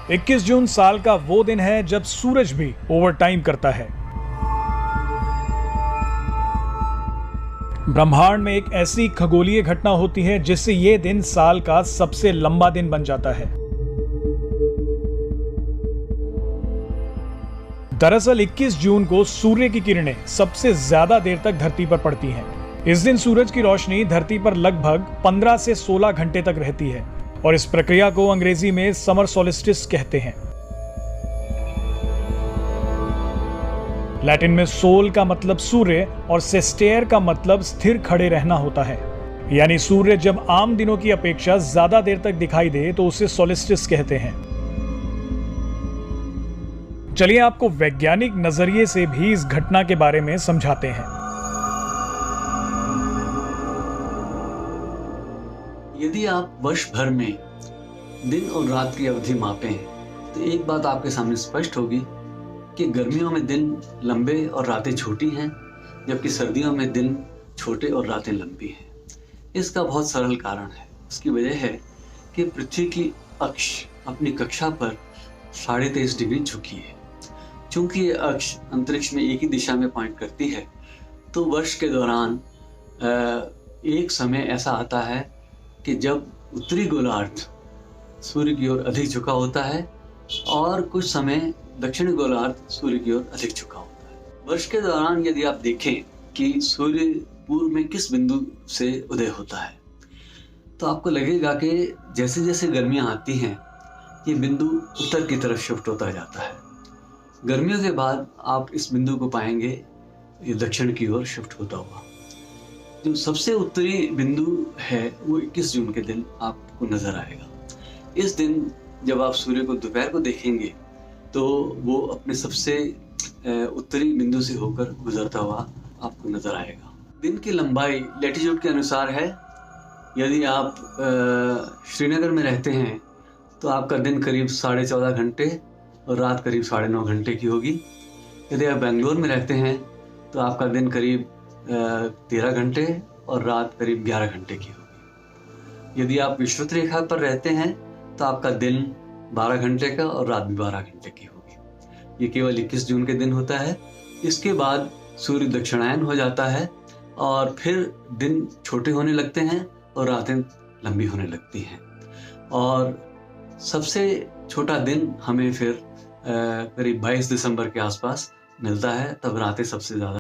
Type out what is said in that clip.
21 जून साल का वो दिन है जब सूरज भी ओवरटाइम करता है। ब्रह्मांड में एक ऐसी खगोलीय घटना होती है जिससे ये दिन साल का सबसे लंबा दिन बन जाता है। दरअसल 21 जून को सूर्य की किरणें सबसे ज्यादा देर तक धरती पर पड़ती हैं। इस दिन सूरज की रोशनी धरती पर लगभग 15 से 16 घंटे तक रहती है और इस प्रक्रिया को अंग्रेजी में समर सोलिस्टिस कहते हैं। लैटिन में सोल का मतलब सूर्य और सेस्टेयर का मतलब स्थिर खड़े रहना होता है। यानी सूर्य जब आम दिनों की अपेक्षा ज्यादा देर तक दिखाई दे तो उसे सोलिस्टिस कहते हैं। चलिए आपको वैज्ञानिक नजरिए से भी इस घटना के बारे में समझाते हैं। यदि आप वर्ष भर में दिन और रात की अवधि मापें तो एक बात आपके सामने स्पष्ट होगी कि गर्मियों में दिन लंबे और रातें छोटी हैं, जबकि सर्दियों में दिन छोटे और रातें लंबी हैं। इसका बहुत सरल कारण है। उसकी वजह है कि पृथ्वी की अक्ष अपनी कक्षा पर 23.5 डिग्री झुकी है। चूंकि ये अक्ष अंतरिक्ष में एक ही दिशा में पॉइंट करती है, तो वर्ष के दौरान एक समय ऐसा आता है कि जब उत्तरी गोलार्ध सूर्य की ओर अधिक झुका होता है और कुछ समय दक्षिणी गोलार्ध सूर्य की ओर अधिक झुका होता है। वर्ष के दौरान यदि आप देखें कि सूर्य पूर्व में किस बिंदु से उदय होता है, तो आपको लगेगा कि जैसे जैसे गर्मियां आती हैं ये बिंदु उत्तर की तरफ शिफ्ट होता जाता है। गर्मियों के बाद आप इस बिंदु को पाएंगे ये दक्षिण की ओर शिफ्ट होता हुआ। जो सबसे उत्तरी बिंदु है वो 21 जून के दिन आपको नजर आएगा। इस दिन जब आप सूर्य को दोपहर को देखेंगे तो वो अपने सबसे उत्तरी बिंदु से होकर गुजरता हुआ आपको नजर आएगा। दिन की लंबाई लैटिट्यूड के अनुसार है। यदि आप श्रीनगर में रहते हैं तो आपका दिन करीब 14.5 घंटे और रात करीब 9.5 घंटे की होगी। यदि आप बेंगलोर में रहते हैं तो आपका दिन करीब 13 घंटे और रात करीब 11 घंटे की होगी। यदि आप विषुवत रेखा पर रहते हैं तो आपका दिन 12 घंटे का और रात भी 12 घंटे की होगी। ये केवल 21 जून के दिन होता है। इसके बाद सूर्य दक्षिणायन हो जाता है और फिर दिन छोटे होने लगते हैं और रातें लंबी होने लगती हैं। और सबसे छोटा दिन हमें फिर करीब 22 दिसंबर के आसपास मिलता है। तब रातें सबसे ज़्यादा